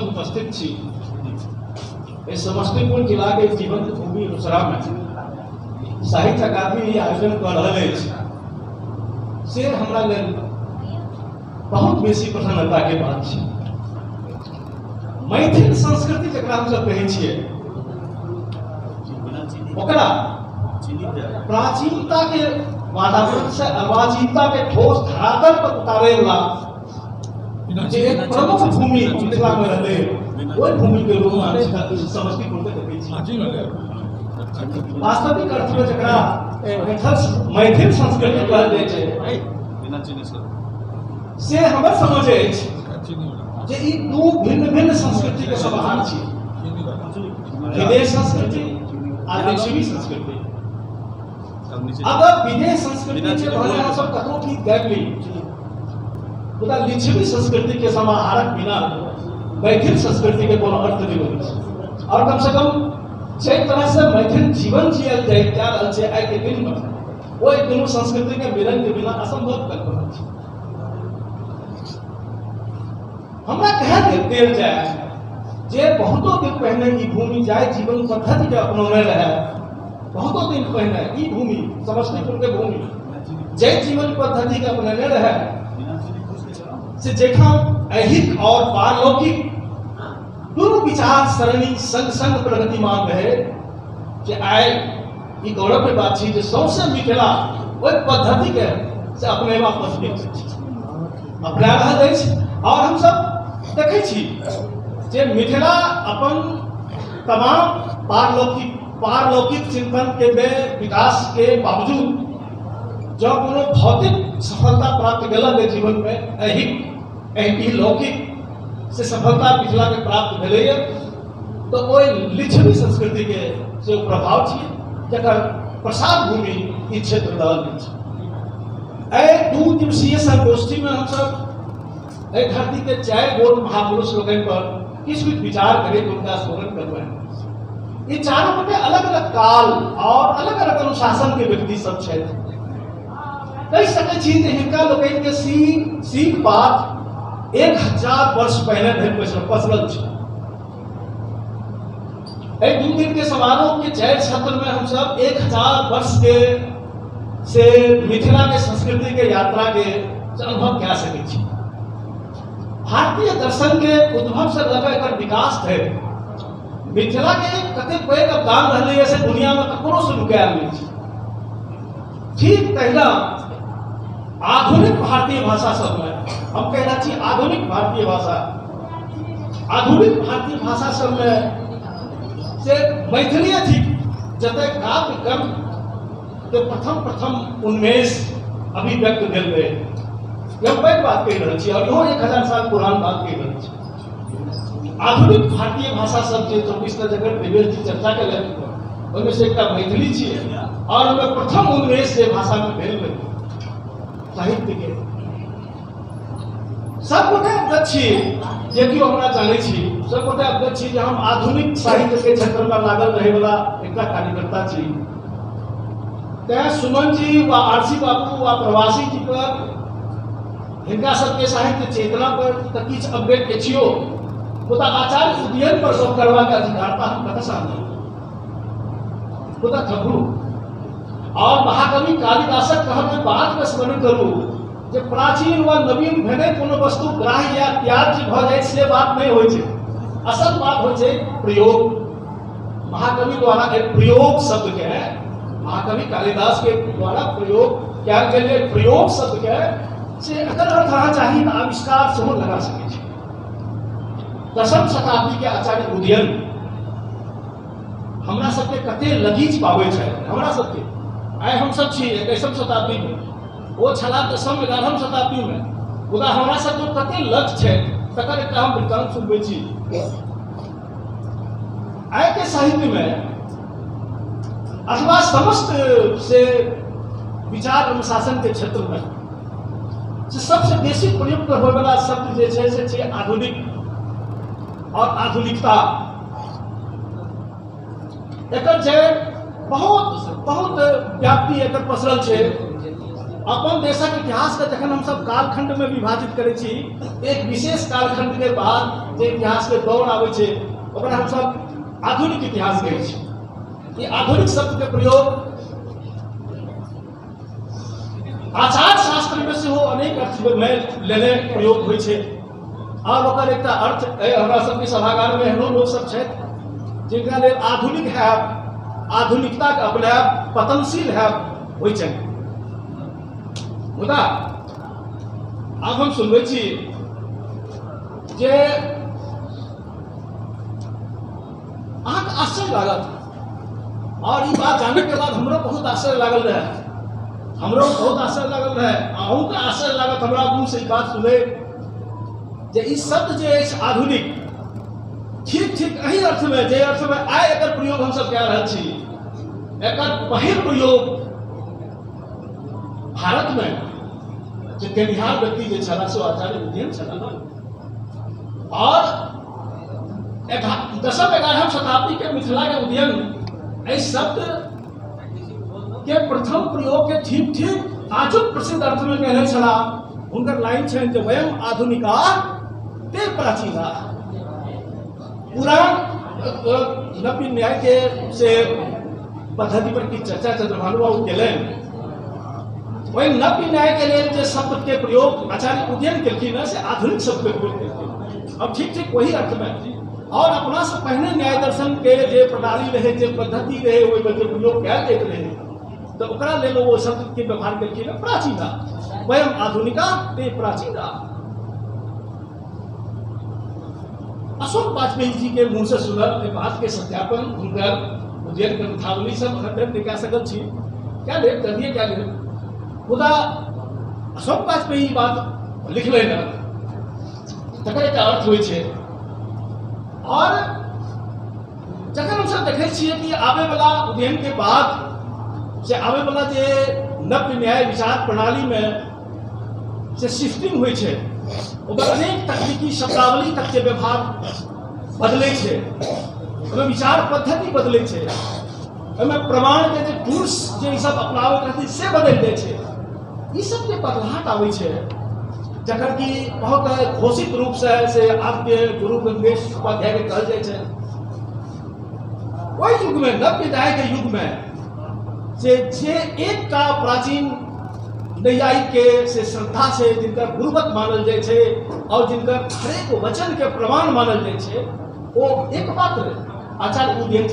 उपस्थित छी इस समस्तीपुर जिला के जीवंत भूमि रोसड़ा में साहित्य अकादमी आयोजन कर रहे से हमरा लेल बहुत बेसी प्रसन्नता के बात है। मैथिल संस्कृति जकरा हम सब कहे छिए ओकरा प्राचीनता के वातावरण से अर्वाचीनता के ठोस धरातल पर उतारे वाला जे एक प्रमुख भूमि मिथिला में रहे वही भूमि के रूप में समस्तीपुर के देखे छी। वास्तविक अर्थ में जकरा मैथिल संस्कृति कहल जाय छै से हमर समझ अछि जे ई दू भिन्न भिन्न संस्कृति के समाहार छी। विदेश संस्कृति आ लिच्छवी संस्कृति। अगर विदेश संस्कृति के बारे में सब कतो की गैली तो लिच्छवी संस्कृति के समाहारक बिना मैथिल संस्कृति के कोनो अर्थ नहीं होई। और कम से कम जे तरह से मैथिल जीवन जियल जाय जा रहल छै आइ के दिन में ओइ दुनू संस्कृति के मिलन के बिना असंभव कल्पना छै। हमरा कह देल जाय जे बहुतो दिन पहले ई भूमि जाय जीवन पद्धति के अपनौने रहे। बहुतो दिन पहले ई भूमि समस्तीपुर के भूमि जय जीवन पद्धति के अपनौने रहे से जेखा ऐहिक और पारलौकिक दोनों विचार सरणी संग संग प्रगतिमान रहे कि आय ई गौरव के बात छी जे सबसे मिथिला ओइ पद्धति के से अपने वापस अपना रहल अछि। और हम सब देखे छी जे मिथिला अपन तमाम पारलौकिक चिंतन के विकास के बावजूद जब कोनो भौतिक सफलता प्राप्त केलक है जीवन में ऐहिक लौकिक से सफलता मिथिला के प्राप्त भेलैया तो ओइ लिच्छवी संस्कृति के से प्रभाव छी जकर प्रसार भूमि ई क्षेत्र रहल अछि। एहि 2 दिवसीय संगोष्ठी में हम सब एहि धरती के 4 गोट महापुरुष लोगन पर किछु विचार करे उनका स्मरण करबे। ये चारों गोटे अलग अलग काल और अलग अलग अनुशासन के व्यक्ति सब छथि। कह सकै छी जे हिनका लोगन के सीख बात 1000 वर्ष पहले धरि पसरल छै। एहि 2 दिन के समारोह के 4 सत्र में हम सब 1000 वर्ष के से मिथिला के संस्कृति के यात्रा के अनुभव कह सकै छी। भारतीय दर्शन के उद्भव से लगा एकर विकास थे मिथिला के कते पैघ योगदान रहले से दुनिया में ककरो से नुकायल नहीं छै। ठीक तहिना आधुनिक भारतीय भाषा सब में हम कहना छी आधुनिक भारतीय भाषा सब में से मैथिली थी जते काव्य कर्म के प्रथम उन्मेष अभिव्यक्त भेल रहे। यह पैघ बात कह रहे छी और इहो 1000 साल पुरान बात कह रहे छी। आधुनिक भारतीय भाषा सब जे 24 जगह विवेक जी चर्चा के लेल ओइमे से एकटा मैथिली छी और ओइमे प्रथम उन्मेष जे भाषा में भेल रहे साहित्य के सब गोटे अवगत छी जे कि हमरा जानै छी सब गोटे अवगत छी जे हम आधुनिक साहित्य के क्षेत्र में लागल रहे वाला एकटा कार्यकर्ता छी। तै सुमन जी व आरसी बाबू व प्रवासी जी पर हिनका सबके साहित्य चेतना पर त किछ अपडेट के छियो मुदा आचार्य उदयन पर गप करबा के अधिकारता हम कतऽ से आनी मुदा थकरू और महाकवि कालिदासक कहब बात के स्मरण करू जे प्राचीन व नवीन भेने कोनो वस्तु ग्राह्य या त्याज्य भ जाय से बात नहीं होय छै। असल बात होय छै प्रयोग। महाकवि द्वारा एक प्रयोग शब्द के महाकवि कालिदास के द्वारा प्रयोग क्या गेले प्रयोग शब्द के से अगर अर्थ रहना चाहिए आविष्कार सेहो लगा सके छै। 10वीं शताब्दी के आचार्य उदयन हमरा सबके कते लगीच पावे छै। हमरा सबके आइ हम सब छी 21वीं शताब्दी में वो छला 10वीं 11वीं शताब्दी में मुदा हमरा सब जो कते लग छै तकर एकटा हम वृत्तांत सुनबै छी। आइ के साहित्य में अथवा समस्त से विचार अनुशासन के क्षेत्र में से सबसे बेसी प्रयुक्त होने वाला शब्द जे छै आधुनिक और आधुनिकता। एकर जे बहुत बहुत व्याप्ति एकर पसरल छै। अपन देशक इतिहास के जखन हम सब कालखंड में विभाजित करै छी, एक विशेष कालखंड के बाद जे इतिहास के दौर आबै छै ओकरा हम सब आधुनिक इतिहास कहै छी। ये आधुनिक शब्द के प्रयोग आचार शास्त्र में से अनेक अर्थ में लेने प्रयोग होइ छै। और ओकर एकटा अर्थ हमरा सबके सभागार में एहनो लोग सब छथि जिनका लेल आधुनिक है, आधुनिकता के अपनायब, पतनशील है होइ छै। मुदा आब हम सुनबै छी जे अहाँके आश्चर्य लागत, और ये बात जाने के बाद हमरो बहुत आश्चर्य लागल रहे, हमरो बहुत आश्चर्य लागल रहे, अहूँ के आश्चर्य लागत हमरा मुँह से बात सुने जे ई शब्द जे अछि आधुनिक, ठीक ठीक एही अर्थ में जे अर्थ में आइ एकर प्रयोग हम सब कए रहल छी, एकर पहिल प्रयोग भारत में जो देनिहार व्यक्ति जे छला सो आचार्य उदयन छला, और 10वीं-11वीं शताब्दी के मिथिला के उदयन इस शब्द के प्रथम प्रयोग के ठीक ठीक आजुक प्रसिद्ध अर्थ में कहने छला। उनकर लाइन छै जे वयम आधुनिका ते प्राचीना। पुराण नव्य न्याय के से पद्धति पर की चर्चा चंद्रभानु बाबू केलनि, वही नव्य न्याय के लिए जो शब्द के प्रयोग आचार्य उदयन केलखिन है से आधुनिक शब्द के प्रयोग केलखिन। अब ठीक ठीक वही अर्थ में, और अपना से पहले न्याय दर्शन के जे प्रणाली रहे, जे पद्धति रहे, वो जो प्रयोग कयल जाइत रहे, तो ओकरा लेल वो शब्द के व्यवहार केलखिन है प्राचीना। वयम आधुनिका ते प्राचीना। अशोक वाजपेयी जी के मुंह से सुनल बात के सत्यापन हुनकर उदयन ग्रंथावली सब खंडन कऽ सकल छी, क्या लेब करिए क्या लेब। मुदा अशोक वाजपेयी बात लिखले न तकर एकटा अर्थ होइ छै। और जखन हम सब देखै छियै कि आबे वाला उदयन के बाद से आबे वाला जे नव्य न्याय विचार प्रणाली में से शिफ्टिंग होइ छै, ओकर अनेक तकनीकी शब्दावली तक के व्यवहार बदलै छै, ओकर विचार पद्धति बदलै छै, ओहिमे प्रमाण के जे टूल्स जे सब अपनाबैत रहथिन से बदलि जाइ छै। ई सब के बदलाहट आबै छै, जकर कि बहुत घोषित रूप से आपके गुरु गंगेश उपाध्याय के कहल जाइ छै। वही युग में, नव्य न्याय के युग में जे एक का प्राचीन नैयायिक के से श्रद्धा से जिनका गुरुवत मानल जाय छै और जिनका हरेक वचन के प्रमाण मानल जाय छै, वो एकमात्र आचार्य उदयन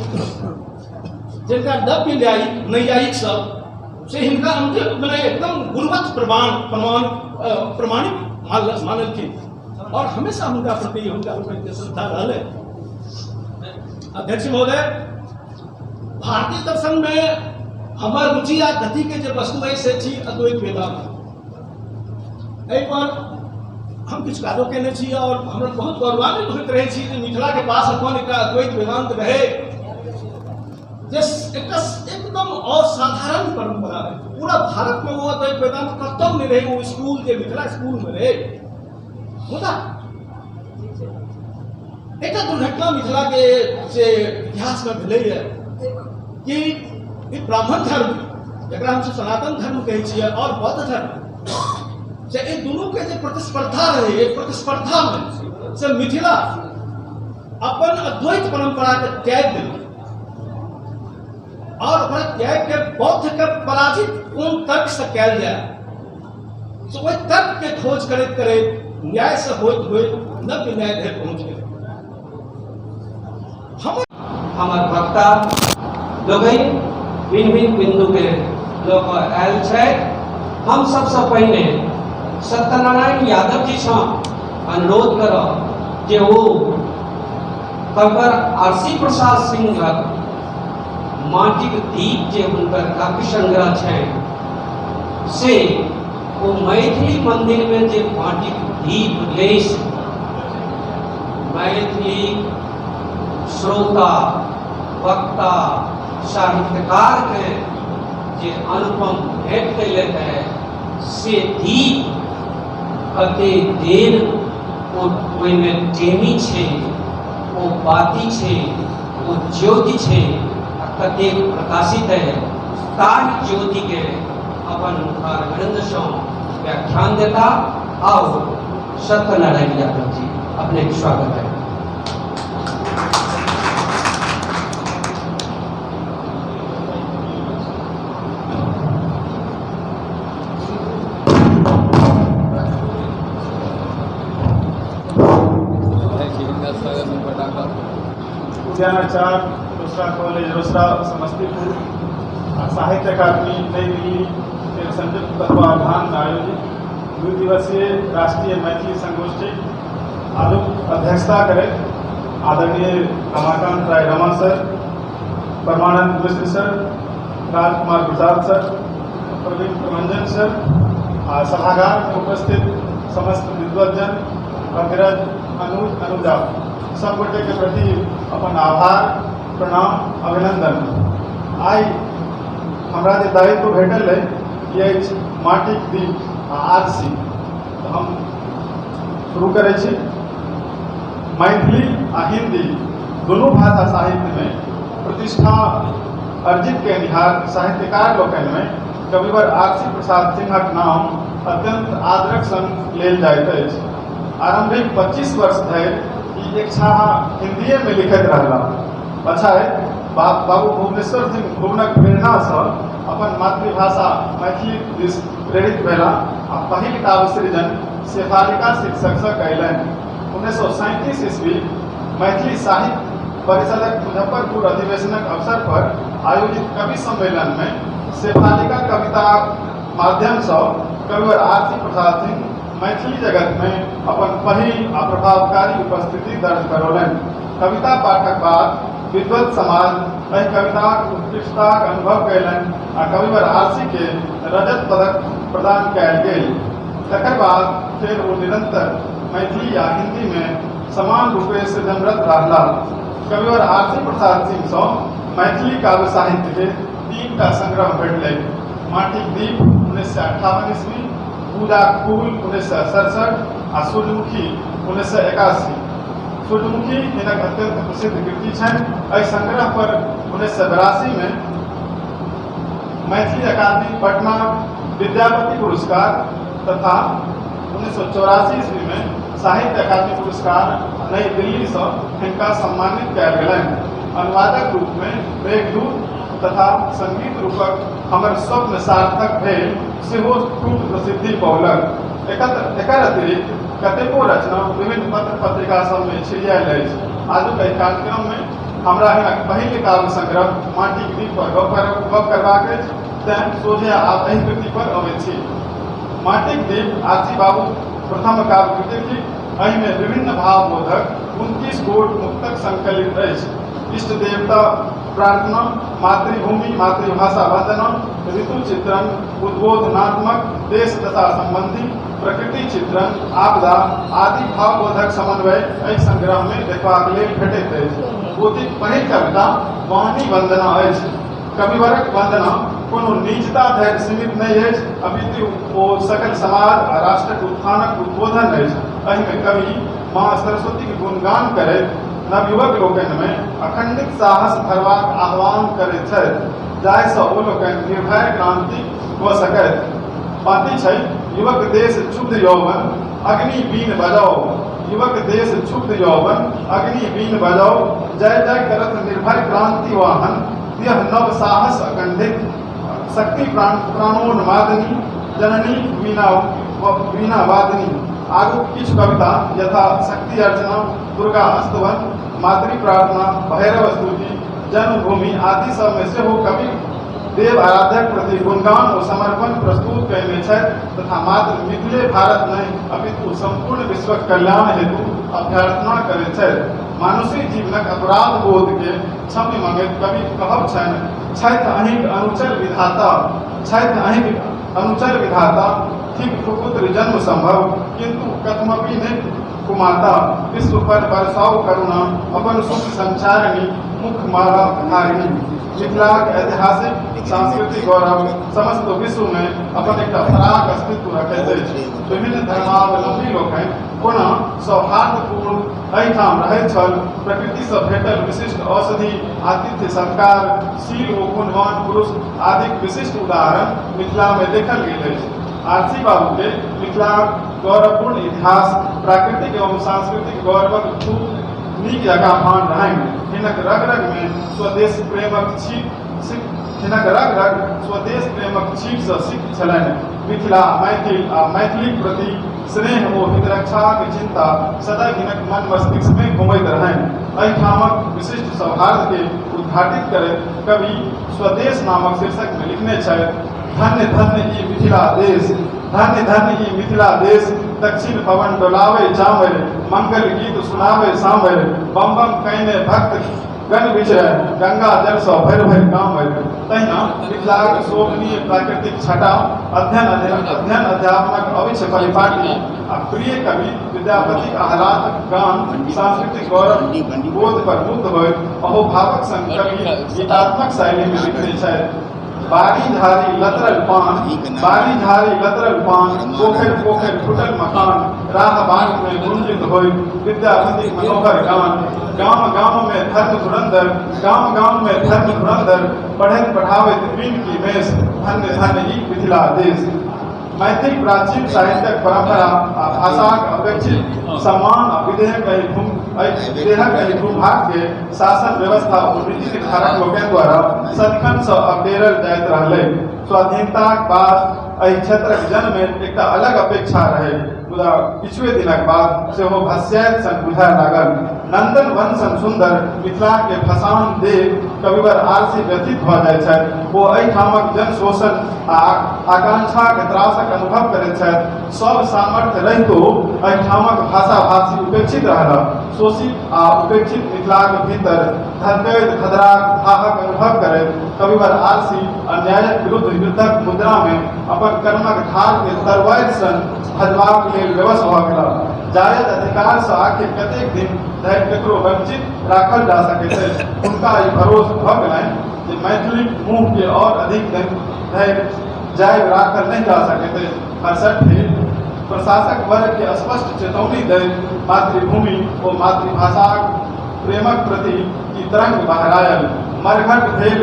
जिनका नव्य न्यायिक नैयायिक सब से हिनका मैंने एकदम गुरुवत प्रमाणित मानलखिन, और हमेशा उनका प्रति उनका श्रद्धा रहले। अध्यक्ष महोदय, भारतीय दर्शन में हमार रुचि आ गति के जो वस्तु है से छी अद्वैत वेदांत। एहि पर हम किछु काजो केने छी और हमरा बहुत गौरवान्वित होइत रहे छी जे मिथिला के पास अपन एक अद्वैत वेदांत रहे, एकदम असाधारण परंपरा है। पूरा भारत में वो अद्वैत वेदांत कतौ नहीं रहे, वो स्कूल के मिथिला स्कूल में रहे। मुदा एक दुर्घटना मिथिला के से इतिहास में भेलै है कि ब्राह्मण धर्म जकरा हम सनातन धर्म कहै छियै और बौद्ध धर्म से एक दोनों के जो प्रतिस्पर्धा रहे, एक प्रतिस्पर्धा में से मिथिला अपन अद्वैत परंपरा के त्याग दिल, और त्याग के बौद्ध के पराजित कोन तर्क से कयल जाय, तो वही तर्क के खोज करैत करैत न्याय से होइत होइत नव्य न्याय धरि पहुंच गए। हमर वक्ता लोगन भिन्न भिन्न बिंदु के लोग आयल छै। हम सबसे पहले सत्यनारायण यादव जी से अनुरोध करब जे वो कविवर आरसी प्रसाद सिंह माटिक दीप जे हुनकर काव्य संग्रह छै से वो मैथिली मंदिर में जे माटिक दीप लेस मैथिली श्रोता वक्ता साहित्यकार के जे अनुपम भेंट कैले है से दीप कते देर ओहिमे टेमी छे, ओ बाती छे, ओ ज्योति छे, कते प्रकाशित है। तार ज्योति के अपन मुखारविंद से व्याख्यान देता आओ सत्यनारायण यादव जी, अपने स्वागत है। उद्यानाचार दूसरा कॉलेज रोसड़ा समस्तीपुर साहित्य अकादमी नई दिल्ली के संयुक्त तत्वावधान में आयोजित 2 दिवसीय राष्ट्रीय मैथिली संगोष्ठी आलोक अध्यक्षता करें आदरणीय रमाकांत राय रमा सर, परमानंद मिश्र सर, राजकुमार प्रसाद सर, प्रवीण प्रमंजन सर, सभागार में उपस्थित समस्त विद्वजन, अग्रज, अनुज, अनुजा सब गोटे के प्रति अपन आभार, प्रणाम, अभिनंदन। आई हमरा जे दायित्व भेटल है ये माटिक दीप आरसी, तो हम शुरू करै छी। मैथिली आ हिंदी दोनों भाषा साहित्य में प्रतिष्ठा अर्जित केनिहार साहित्यकार लोकनि में कविवर आरसी प्रसाद सिंहक नाम अत्यंत आदरक संग लेल जाइत अछि। आरंभिक 25 वर्ष धरि ई इच्छा हिंदीए में लिखैत रहला। पछाति बाबू भुवनेश्वर सिंह भुवनक प्रेरणा से अपन मातृभाषा मैथिली दिस प्रेरित भेला आ पहिल काव्य सृजन शेफालिका शीर्षक से कयलनि। 1937 ईस्वी मैथिली साहित्य परिषदक मुजफ्फरपुर अधिवेशनक अवसर पर आयोजित कवि सम्मेलन में शेफालिका कविता माध्यम से कविवर आरसी प्रसाद सिंह मैथिली जगत में अपन पहिल आ प्रभावकारी उपस्थिति दर्ज करौलनि। कविता पाठक बाद विद्वत समाज एहि कविताक उत्कृष्टताक अनुभव कयलनि आ कविवर आरसी के रजत पदक प्रदान कयल गेल। तकर बाद फिर वो निरंतर मैथिली या हिंदी में समान रूपे सृजनरत रहला। कविवर आरसी प्रसाद सिंह से मैथिली काव्य साहित्य के 3टा संग्रह भेटलै। माटिक दीप 1958 ईस्वी, पूजा फूल 1967 आ सूर्यमुखी 1981। सूर्यमुखी हिनक अत्यंत प्रसिद्ध कृति छनि। एहि संग्रह पर 1982 में मैथिली अकादमी पटना विद्यापति पुरस्कार तथा 1984 ईस्वी में साहित्य अकादमी पुरस्कार नई दिल्ली से हिनका सम्मानित कयल गेलनि। अनुवादक रूप में मेघदूत तथा संगीत रूपक हमर स्वप्न सार्थक भेल सेहो खूब प्रसिद्धि पौलक। एकर अतिरिक्त कतेको रचना विभिन्न पत्र पत्रिका सब में छिड़ियाल अछि। आजुक एहि कार्यक्रम में हमरा हिनक पहिल काव्य संग्रह माटिक दीप पर गप करबाक अछि, तें सोझे आब एहि कृति पर अबैत छी। माटिक दीप आरसी बाबू प्रथम काव्य कृति थी। एहि में विभिन्न भावबोधक 29 गोट मुक्तक संकलित अछि। इष्ट देवता प्रार्थना, मातृभूमि मातृभाषा वंदना, ऋतु चित्रण, उद्बोधनात्मक, देश दशा संबंधी, प्रकृति चित्रण, आपदा आदि भावबोधक समन्वय एहि संग्रह में देखबाक लेल भेटैत अछि। पोथीक पहिल कविता वाणी वंदना अछि। कविवरक वंदना कोनो नीचता धरि सीमित नहीं अछि, अपितु ओ सकल समाज आ राष्ट्रक उत्थानक उद्बोधन अछि। एहि में कवि माँ सरस्वती के गुणगान करैत नवयुवक लोकनि में अखंडित साहस भरबाक आह्वान करैत छथि, जाहिसँ ओ लोकनि निर्भय क्रांति कऽ सकथि। पाँति छै युवक देश क्षुब्ध यौवन अग्नि बीन बजाओ, युवक देश क्षुब्ध यौवन अग्नि बीन बजाओ, जय जय करत निर्भय क्रांति वाहन, यह नव साहस अखंडित शक्ति प्राणोन्मादनी, जननी वीणा वादनी। आगू किछु कविता यथा शक्ति अर्चना, दुर्गा स्तवन, मातृ प्रार्थना, भैरव स्तुति, जन्मभूमि आदि सब में से कवि देव आराधक प्रति गुणगान और समर्पण प्रस्तुत कयने छथि तथा मात्र मिथिले भारत नहीं अपितु संपूर्ण विश्व कल्याण हेतु अभ्यर्थना करैत छथि। मानुषी जीवनक अपराध बोध के क्षम्य मंगैत कवि कहब छनि, छथि अहिंक अनुचर विधाता, छथि अहिंक अनुचर विधाता, ठीक सुपुत्र जन्म संभव किंतु कथमपि नहीं कुमाता विश्व पर बरसाओ करुणा अपन सुख संचारिणी मुख माला धारिणी। मिथिलाक ऐतिहासिक सांस्कृतिक गौरव समस्त विश्व में अपन एक फराक अस्तित्व रखैत अछि। विभिन्न धर्मावलंबी लोक पुनः सौहार्दपूर्ण एहिठाम रहैत छल। प्रकृति से भेटल विशिष्ट औषधि आतिथ्य सत्कार शील ओ गुणवान पुरुष आदि विशिष्ट उदाहरण मिथिला में देखल गेल अछि। आरसी बाबू के मिथिला गौरवपूर्ण इतिहास प्राकृतिक एवं सांस्कृतिक गौरवक खूब नीक जगह भान रहनि। हिनक रग रग में स्वदेश प्रेमक छीट से सिख छलनि। मिथिला मैथिल आ मैथिलीक प्रति स्नेह ओ हितरक्षाक चिंता सदा हिनक मन मस्तिष्क में घुमैत रहनि। एहिठामक विशिष्ट सौहार्द के उद्घाटित करैत कवि स्वदेश नामक शीर्षक में लिखने छथि, धन्य धन्य ई मिथिला देश, धन्य धन्य ई मिथिला देश। दक्षिण पवन डोलावे जामर, मंगल गीत सुनावे सांबर। बम बम कहने भक्त गण विचर, गंगा जल सौ भैर भैर काम। तहिना मिथिलाक शोभनीय प्राकृतिक छटा अध्ययन अध्यापनक अविच्छ परिपाटी आ प्रिय कवि विद्यापति आह्लादक गान सांस्कृतिक गौरव बोध पर मुक्त होय अहो भावक संग कवि गीतात्मक शैली में लिखने छथि। बारी झारी लतरल पान, बारी झारी लतरल पान, पोखर पोखर फुटल मकान। राह बाग में गुंजित होय विद्यापति मनोहर गान। गाम गाम में धर्म धुरंधर, गाम गाम में धर्म धुरंधर। पढ़त पढ़ावत बीन की मेष, धन्य धन्य ई मिथिला देश। मैथिल प्राचीन साहित्यक परंपरा आ भाषाक अपेक्षित सम्मान आ विधेयक एहि भूभाग के शासन व्यवस्था और रीति निर्धारक लोकनि द्वारा सदिखन से अवडेरल जाइत रहलै। स्वाधीनताक बाद एहि क्षेत्रक जन्म में एकटा अलग अपेक्षा रहे, मुदा किछुए दिनक बाद सेहो भस्याइत सन बुझाय लागल। नंदन वन सन सुंदर मिथिला के फसान देख कविवर आरसी व्यथित भ जाइत छथि। ओ एहिठामक जन शोषण आ आकांक्षाक त्रासक अनुभव करैत छथि। सब सामर्थ्य रहितो एहिठामक भाषा भाषी उपेक्षित रहल। शोषित आ उपेक्षित मिथिलाक भीतर धड़कैत खदराक थाहक अनुभव करैत कविवर आरसी अन्यायक विरुद्ध युद्धक मुद्रा में अपन कर्मक धार के तरवारि सन भजबाक लेल विवश भ गेलाह। जायज अधिकार से आखिर कतेक दिन धरि केकरो वंचित राखल जा सकैत अछि। हुनका ई भरोस भ गेलनि जे मैथिली मुँह के और अधिक दिन धरि जायज राखल नहीं जा सकैत अछि। 68 प्रशासक वर्ग के स्पष्ट चेतौनी दैत मातृभूमि और मातृभाषाक प्रेमक प्रति ई तरंग बहरायल। मरघट भेल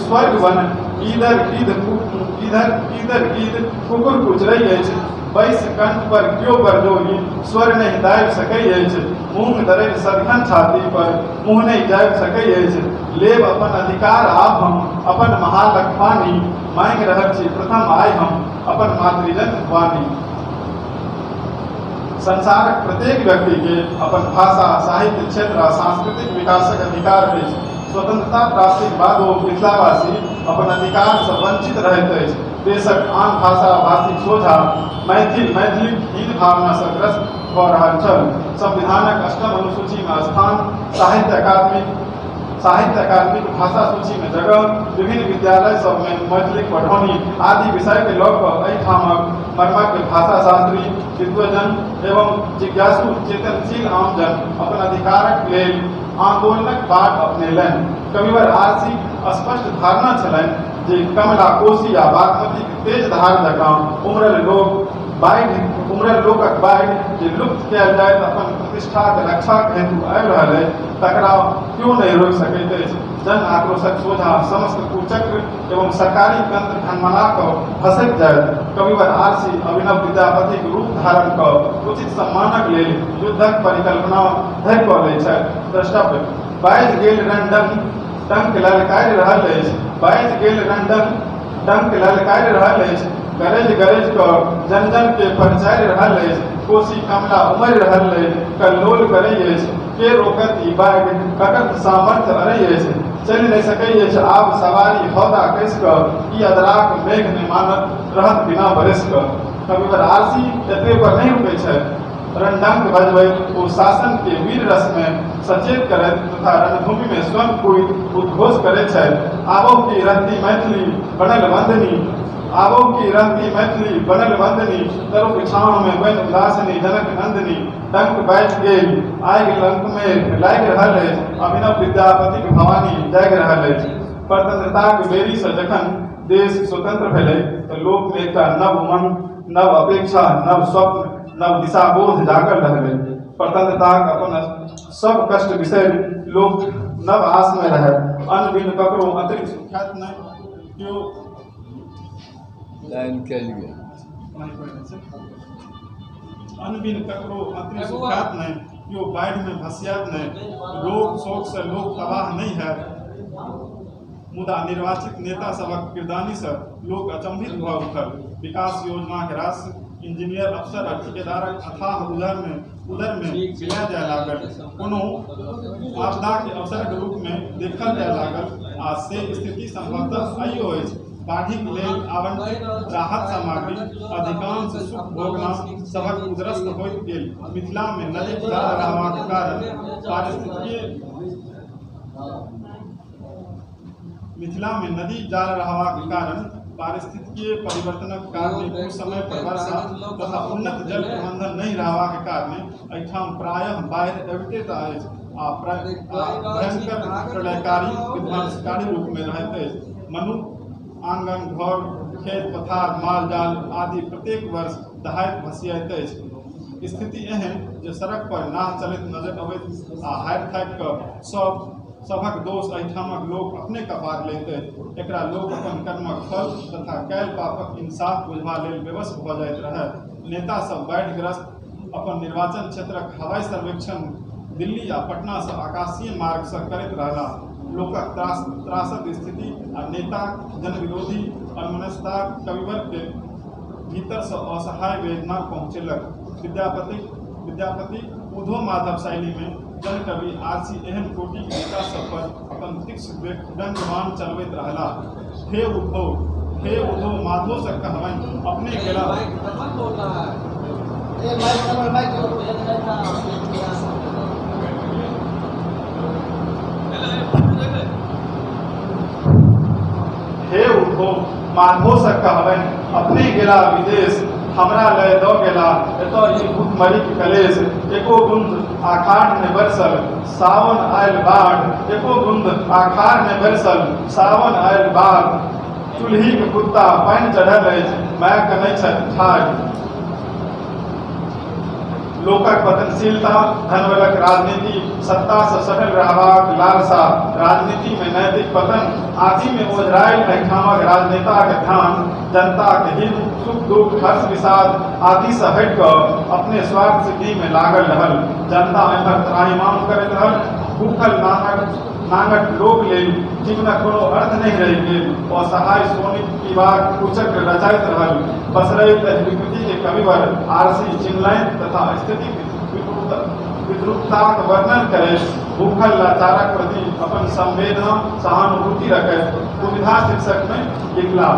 स्वर्ग वन, इधर गीत कुकुर कुचरई अछि। बैस कंठ पर क्यों बरजोगी, स्वर नहीं दाबि सकैत अछि। मुँह दरैल सदिखन छाती पर मुँह नहीं जाबि सकैत अछि। लेब अपन अधिकार आब हम अपन महालक पानी, मांगि रहल छी प्रथम आइ हम अपन मातृजन वाणी। संसारक प्रत्येक व्यक्ति के अपन भाषा साहित्य क्षेत्र आ सांस्कृतिक विकासक अधिकार अछि। स्वतंत्रता प्राप्तिक बादो मिथिलावासी अपन अधिकार से वंचित रहैत अछि। देशक आन भाषा भाषी सोझा मैथिली हीन भावना से ग्रस्त भ रहल छल। संविधानक 8म अनुसूची में स्थान, साहित्य अकादमी भाषा सूची में जगह, विभिन्न विद्यालय सब में मैथिली पढ़ौनी आदि विषय के लऽ कऽ एहिठामक मर्मज्ञ भाषा शास्त्री, विद्वजन एवं जिज्ञासु चेतनशील आमजन अपन अधिकारक लेल आंदोलनक बाट अपनेलनि। कविवर आरसी स्पष्ट धारणा छलनि जे कमला, कोशी आ बागमती तेज धार जकाँ उमरल लोकक बाढ़ि जे लुप्त कयल जाइत अपन प्रतिष्ठाक रक्षाक हेतु आबि रहल अछि, तकरा क्यों नहीं रोकि सकैत अछि। जन आक्रोशक सोझा समस्त कुचक्र एवं सरकारी तंत्र खनमना कऽ खसैत जाइत। कविवर आरसी अभिनव विद्यापतिक रूप धारण कऽ उचित सम्मानक लेल युद्धक परिकल्पना धरि कऽ लै छथि। द्रष्टव्य बाजि गेल रंडन डंक ललकारि रहल अछि, बाजि गेल रंडन डंक ललकारि रहल अछि। गरज गरज कऽ जन जन के परिचय रहल अछि। कोशी कमला उमरि रहल अछि, कल्लोल करैत अछि। के रोकत ई बाढ़ि, ककत सामर्थ्य अरै अछि। चलि नहीं सकैत अछि आब सवारी हौदा कस कऽ, ई अदराक मेघ नहि मानत रहत बिना बरस कऽ। कविवर आरसी एतबे पर नहीं रुकै छथि। रणडंक बजबैत ओ शासन के वीर रस में सचेत करैत तथा रणभूमि में स्वयं कोई उद्घोष करैत छथि। आबो की रहती मैथिली बनल वंदनी, आबो की रहती मैथिली बनल वंदनी, तरुक छाँव में बन उदासनी जनक नंदनी। डंक बैठ गेल आगि लंक में लागि रहल अछि, अभिनव विद्यापति भवानी जागि रहल अछि। स्वतंत्रताक बेरी से जखन देश स्वतंत्र भेलै तऽ लोक में एकटा नव उमंग, नव अपेक्षा, नव स्वप्न, नव दिशाबोध जागल रहलै। स्वतंत्रताक अपन सब कष्ट बिसरि लोक नव आस में रहै। अन्न बिन ककरो अतिरिक्त सुख्यात नहि, केओ लाइन के लिए अन्न बिन ककरो अतिरिक्त सुख्यात नहीं, केओ बाढ़ि में भसियात नहीं, रोग शोक से लोक तबाह नहीं है। मुदा निर्वाचित नेता सबक किरदानी से लोक अचंभित भऽ उठल। विकास योजना के राशि इंजीनियर अफसर आ ठेकेदारक अथाह उदर में बिया जाय लागल। कोनो आपदा के अवसर के रूप में देखल जाय लागल। आ से स्थिति संभवतः आइयो अछि। बाढ़िक लेल आवंटित राहत सामग्री अधिकांश सुख भोगना सबक उदरस्त होइत गेल। मिथिला में नदी जा रहबाक कारण पारिस्थितिकीय परिवर्तनक कारणे कुछ समय पर वर्षा तथा उन्नत जल प्रबंधन नहीं रहबाक कारणे एहिठाम प्रायः बाढ़ि अबिते अछि आ भयंकर प्रलयकारी विध्वंसकारी रूप में रहैत अछि। मनुष्य आंगन घर खेत पथार माल जाल आदि प्रत्येक वर्ष दहाइत भसियाइत अछि। स्थिति एहन जे सड़क पर नाव चलैत नजर अबैत आ हारि थाकि कऽ सबक दोष एहिठामक लोक अपने कपार लैत अछि। एकरा लोक अपन कर्मक फल तथा कैल पापक इंसाफ बुझबा लेल विवश भऽ जाइत रहै। नेता सब बाढ़िग्रस्त अपन निर्वाचन क्षेत्रक हवाई सर्वेक्षण दिल्ली आ पटना से आकाशीय मार्ग से करैत रहला। लोकक त्रासक स्थिति आ नेता जनविरोधी अनमनस्कता कविवर्ग के भीतर से असहाय वेदना पहुँचेलक। विद्यापति उद्धव माधव शैली में जनकवि आरसी एहन कोटि के नेता सब पर अपन तीक्ष्ण दंडमान चलबैत रहला। हे उद्धव माधव से कहबनि अपने गेला हे उद्धव माधव से कहबनि अपने गेला विदेश, हमरा लय दऽ गेला एतऽ ई भूखमरी के कलेश। एको बूंद आखाड़ ने बरसल सावन आयल बाढ़, एको बूंद आखाड़ ने बरसल सावन आयल बाढ़। चूल्ही के कुत्ता पानि चढ़ल अछि, माय कनै छथि ठाढ़। लोकक पतनशीलता, धनबलक राजनीति, सत्ता से सटल रहबाक लालसा, राजनीति में नैतिक पतन आदि में ओझरायल एहिठामक राजनेता के ध्यान जनता के हित सुख दुख हर्ष विषाद आदि से हटि कऽ अपने स्वार्थ सिद्धि में लागल रहल। जनता एम्हर त्राहिमाम करैत रहल। भूखल नांगट लोक लेल जीवनक कोनो अर्थ नहीं रहि गेल। असहाय सोनित पीबाक कुचक्र रचाइत रहल। पसरैत विकृति के कविवर आरसी चिन्हलनि तथा स्थिति विद्रुपताक वर्णन करैत भूखल लाचारक प्रति अपन संवेदना सहानुभूति रखैत सुविधा शीर्षक में लिखला।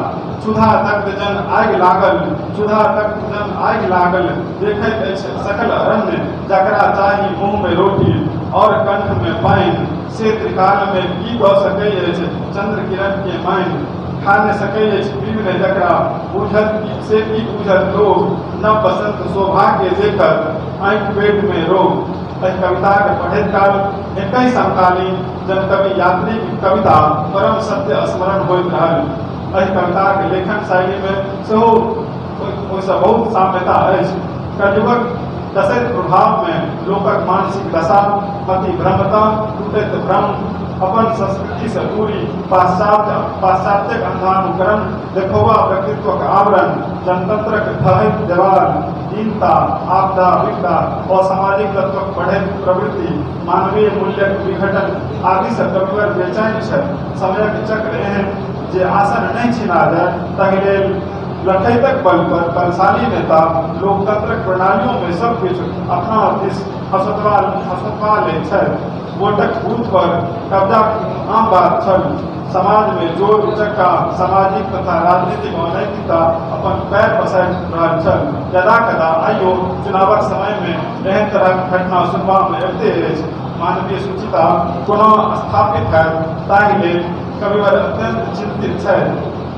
क्षुधा तक जन आगि लागल, क्षुधा तक जन आगि लागल, देखैत अछि सकल अरण्य, जकरा चाही मुँह में रोटी और कंठ में पानि। से त्रिकाल में की दऽ सकैत अछि चंद्र किरण के मानि। खा न सकैत अछि विघ्न जकरा बुझत से की बुझत लोग। न बसंत शोभा के देखत आँखि पेट में रोग। एहि कविता के पढ़ैत काल एकहि समकालीन जनकवि यात्री की कविता परम सत्य स्मरण होइत रहल। एहि कविता के लेखन शैली में सेहो ओहिसँ बहुत साम्यता अछि। कलियुगक दशरथ प्रभाव में लोकक मानसिक दशा, पति भ्रमता, टूटैत भ्रम, अपन संस्कृति से दूरी, पाश्चात्यक अंधानुकरण, देखौवा व्यक्तित्वक आवरण, जनतंत्रक ढहैत देवाल, दीनता, आपदा, विपदा, असामाजिक तत्वक बढ़ैत प्रवृत्ति, मानवीय मूल्यक विघटन आदि से कविवर बेचैन छथि। समयक चक्र एहन जे आसन नहीं छिना जाय, ताहि लेल लठैतक बल पर बलशाली नेता लोकतंत्रक प्रणालियों में सब किछु अपना दिस हसतवा लैत छथि। वोटक बूथ पर कब्जा आम बात छल। समाज में जोर उचक्का सामाजिक तथा राजनीतिक अनैतिकता अपन पैर पसारि रहल छल। यदा कदा आइयो चुनावक समय में एहन तरहक घटना सुनबा में अबिते अछि। मानवीय सुचिता कोनो स्थापित है ताहि लेल कविवर अत्यंत चिंतित छथि।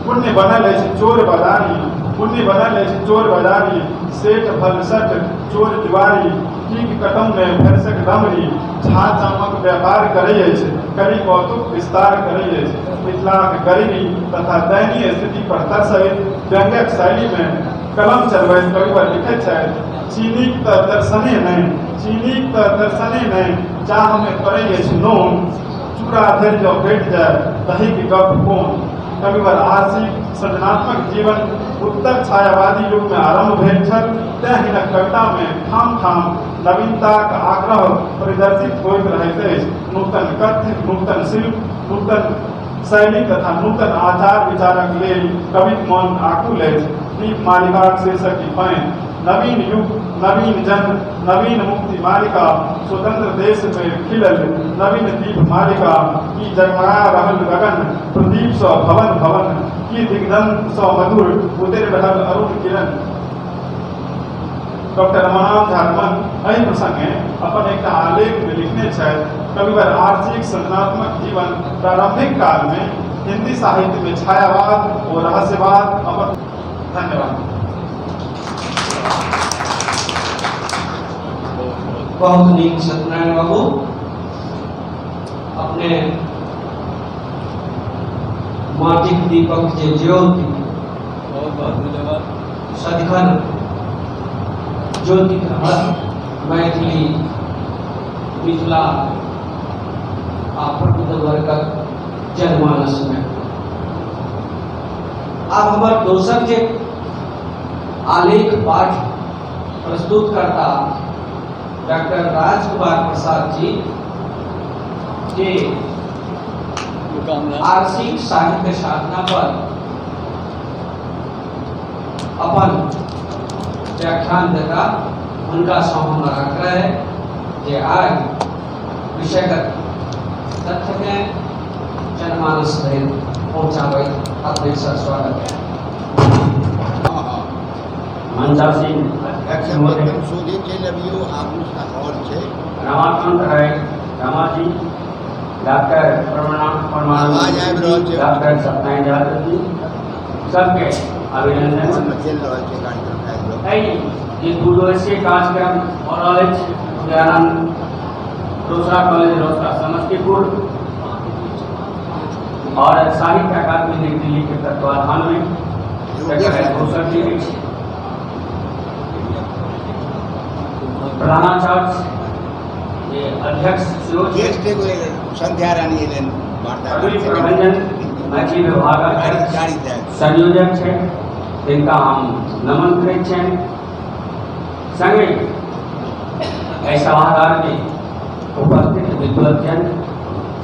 पुण्य बनल अछि चोर बजारी, पुण्य बनल अछि चोर बजारी, सेठ भलसट चोर जुआरी, ठीक कटम में भरसक डमरी, छा चामक व्यापार करैत अछि, करी कौतुक विस्तार करैत अछि। मिथिलाक गरीबी तथा दयनीय स्थिति पर तरसैत व्यंग्यक शैली में कलम चलबैत कविवर लिखैत छथि, चीनीक तऽ दर्शने नहीं, चीनीक तऽ दर्शने नहीं, चाह में पड़ै अछि नोन, चूड़ा धरि जँ भेट जाय तहिक गप कोन। कविवर आर्षिक सृजनात्मक जीवन उत्तर छायावादी युग में आरंभ भेल छल। तैं हिनक कविता में ठाम ठाम नवीनताक आग्रह परिदर्शित होइत रहैत अछि। नूतन कथ्य, नूतन शिल्प, नूतन शैली तथा नूतन आचार विचारक लेल कविक मन आकुल अछि। दीप मालिकाक शीर्षक की पानि, नवीन युग, नवीन जन, नवीन मुक्ति मालिका, स्वतंत्र देश में खिलल नवीन दीप मालिका, की जगमगा रहल गगन, प्रदीप सँ भवन भवन, की दिग्गंध सँ मधुर उतरि रहल अरुण किरण। डॉक्टर रमानाथ झा रमन एहि प्रसंगे अपन एकटा आलेख में लिखने छथि, कविवर आर्षिक सृजनात्मक जीवन प्रारंभिक काल में हिंदी साहित्य में छायावाद और रहस्यवाद अपन। धन्यवाद। बहुत नीक सत्यनारायण बाबू अपने माटिक दीपक जे ज्योति सदिखन ज्योति मैथिली मिथिला आ प्रबुद्ध वर्गक जनमानस में। आब हमर दोसर जे आलेख पाठ प्रस्तुत करता डॉक्टर राजकुमार प्रसाद जी के आर्षिक साहित्य साधना पर अपन व्याख्यान देता उनका से हम आग्रह है कि आज विषयगत तथ्य में जनमानस धरि पहुँचावे अपने सर स्वागत है। मंचासीन रमाकांत राय रामाजी, डॉक्टर डॉक्टर सत्यनारायण यादव जी सबके अभिनंदन। ये 2 दिवसीय कार्यक्रम हो रहा है रोसड़ा कॉलेज रोसड़ा समस्तीपुर और साहित्य अकादमी नई दिल्ली के तत्वाधान में घोषणा की गई। प्रधानाचार्य ये अध्यक्ष संध्या रानी प्रबंधन मैथिली विभाग संयोजक है जिनका हम नमन करैत छनि। संगे एहि सभागार में उपस्थित विद्वजन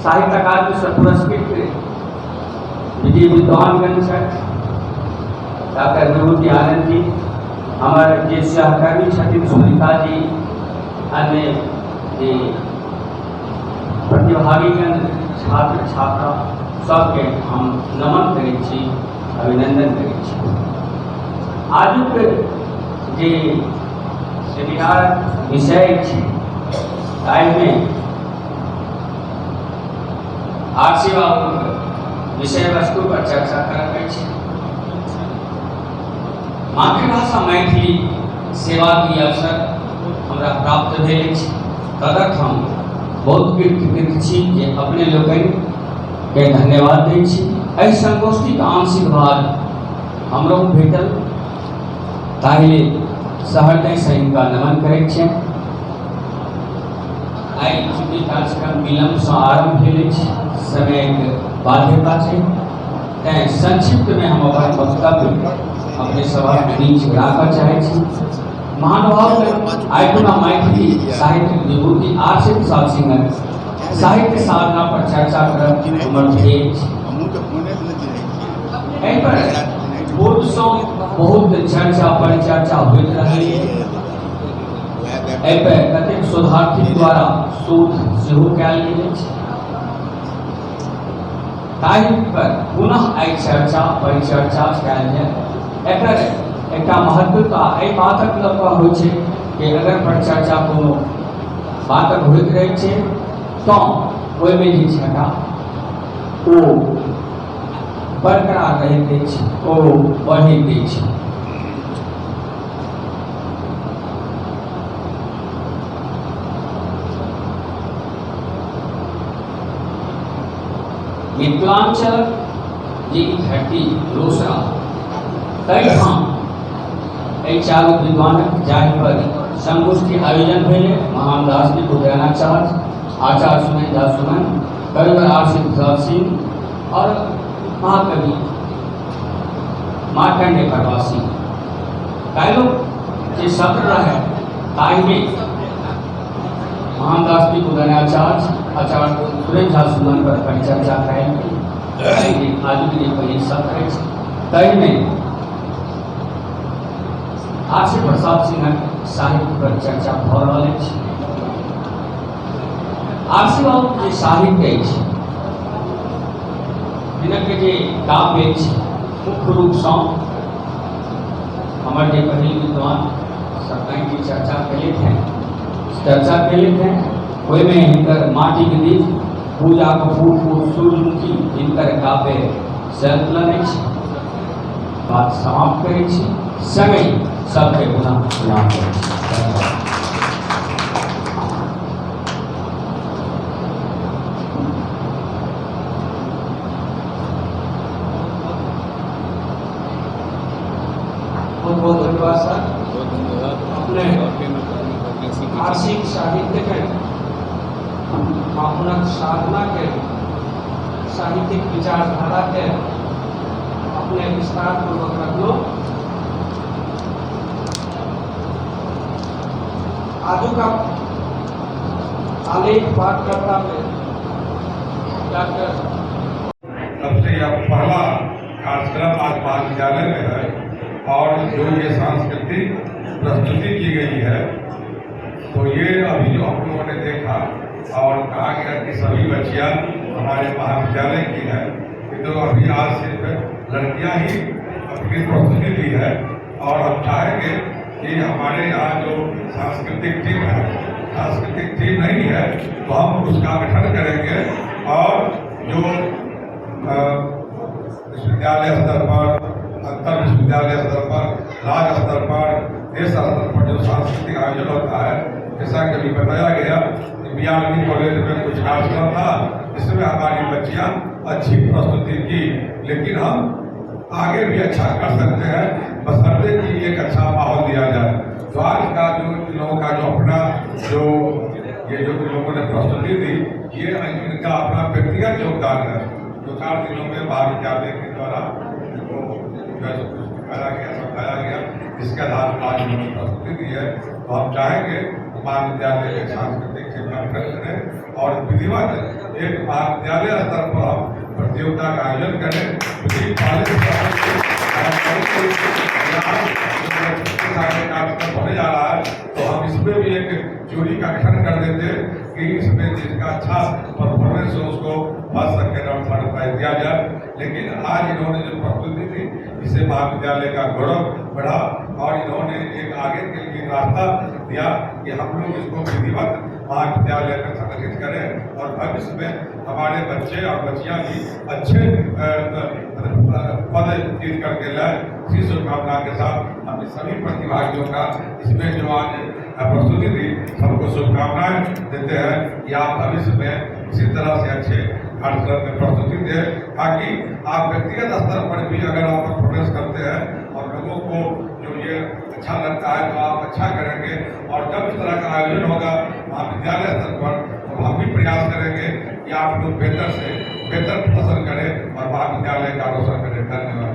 साहित्य अकादमी से पुरस्कृत विधि विद्वानगण छथि। डॉक्टर विभूति आनंद जी, हमारे जे सहकर्मी छथिन सुनीता जी, अन्य प्रतिभागीगण छात्र छात्रा सबके हम नमन करैत छी, अभिनंदन करैत छी। आजुक जे सेमिनार विषय छै ताहिमे आर्षी बाबू विषय वस्तु पर चर्चा करब अछि। मातृभाषा मैथिली सेवा की अवसर हमरा प्राप्त भेल अछि। तदर्थ हम बहुत कृतज्ञ छी जे अपने लोकनि के धन्यवाद दै छी। एहि संगोष्ठीके आंशिक भाग हमरो भेटल, ताहि सहृदयसँ हिनका नमन करैत छियनि। आइ चूँकि कार्यक्रम विलम्बसँ आरम्भ भेल अछि, समयके बाध्यता छै, तैँ संक्षिप्त में हम अपन वक्तव्य अपने सभा के बीच राखऽ चाहै छी। महानुभाव आइटुना मैथिली साहित्य विभूति आर्षी प्रसाद सिंहक साहित्य साधना पर चर्चा करब हमर ध्येय अछि। एहि पर पूर्वसँ बहुत चर्चा परिचर्चा होइत रहलै। एहि पर कतेक शोधार्थी द्वारा शोध सेहो कयल गेल अछि। ताहि पर पुनः एहि चर्चा परिचर्चा कयल जाय। एकर एकटा महत्वता एहि बातक लऽ कऽ होइ छै कि अगर परिचर्चा कोनो बातक होइत रहै छै तऽ ओहिमे जे छै ओ बरकरार रहैत अछि, ओ बढ़ैत अछि। मिथिलांचल जी की धरती रोसड़ा तहिठाम एहि चारू विद्वानक जाहि पर संगोष्ठी आयोजन भेलै। महान दार्शनिक उदयनाचार्य, आचार्य सुमन दास सुमन, कविवर आशिक प्रसाद सिंह और महाकवि मार्कंडेय प्रवासी काल्हि जे सत्र रहे ताहिमे महान दार्शनिक उदयनाचार्य आचार्य सुरेंद्र झा सुमन पर परिचर्चा कयल गेल। आज के पहिल सत्र अछि ताहिमे आशिक प्रसाद सिंहक साहित्य पर चर्चा भऽ रहल अछि। आशिक बाबू जे साहित्य अछि हिनक जे काव्य अछि मुख्य रूपसँ हमर जे पहिल विद्वान सत्ताई की चर्चा केले थे ओहिमे हिनकर माटी के दीप, पूजा कपूर सूर्यमुखी हिनकर काव्य संकलन अछि। बात समाप्त करै छी, संगे सबके पुनः प्रणाम करै छी। बहुत धन्यवाद सर। अपने आर्षिक साहित्य के अपना साधना के साहित्यिक विचारधारा के अपने विस्तार पूर्वक रखलो। आजू का आलेख पाठकर्ता में डॉक्टर सबसे यह पहला कार्यक्रम आज महाविद्यालय में है और जो ये सांस्कृतिक प्रस्तुति की गई है तो ये अभी जो हम लोगों ने देखा और कहा गया कि सभी बच्चियां हमारे महाविद्यालय की है, तो अभी आज सिर्फ लड़कियां ही अपनी प्रस्तुति दी है। और हम चाहेंगे कि हमारे यहाँ जो सांस्कृतिक टीम है, सांस्कृतिक टीम नहीं है तो हम उसका गठन करेंगे और जो विश्वविद्यालय स्तर पर, अंतर विश्वविद्यालय स्तर पर, राज्य स्तर पर, देश स्तर पर जो सांस्कृतिक आयोजन होता है, जैसा कि अभी बताया गया कि बीआरबी कॉलेज में कुछ कार्यक्रम था जिसमें हमारी बच्चियां अच्छी प्रस्तुति की, लेकिन हम आगे भी अच्छा कर सकते हैं बशर्ते कि एक अच्छा माहौल दिया जाए। तो आज का जो इन लोगों का जो अपना जो ये जो लोगों ने प्रस्तुति दी, ये इनका अपना व्यक्तिगत योगदान है। 2-4 दिनों में महाविद्यालय के द्वारा समझाया गया, इसके आधार पर आज उन्होंने प्रस्तुति दी है। तो हम चाहेंगे महाविद्यालय के सांस्कृतिक क्षेत्र में करें और विधिवत एक महाविद्यालय स्तर पर हम प्रतियोगिता का आयोजन करें। होने जा रहा है तो हम इसमें भी एक जूरी का गठन कर देते कि इसमें जिसका अच्छा परफॉर्मेंस हो उसको फर्स्ट सेकेंड और थर्ड प्राइज दिया जाए। लेकिन आज इन्होंने जो प्रस्तुति दी इससे महाविद्यालय का गौरव बढ़ा और इन्होंने एक आगे के लिए रास्ता दिया कि हम लोग इसको विधिवत महाविद्यालय में संगठित करें और भविष्य में हमारे बच्चे और बच्चियां भी अच्छे पद जीत करके लाए। इसी शुभकामना के साथ हम सभी प्रतिभागियों का इसमें जो आज प्रस्तुति दी सबको शुभकामनाएं देते हैं कि आप भविष्य में इसी तरह से अच्छे कार्यक्रम में प्रस्तुति दें, ताकि आप व्यक्तिगत स्तर पर भी अगर आप परफॉर्मेंस करते हैं और लोगों को जो ये अच्छा लगता है तो आप अच्छा करेंगे। और जब इस तरह का आयोजन होगा महाविद्यालय स्तर पर तो हम भी प्रयास करेंगे कि आप लोग बेहतर से बेहतर प्रदर्शन करें और महाविद्यालय का रोशन करें। धन्यवाद।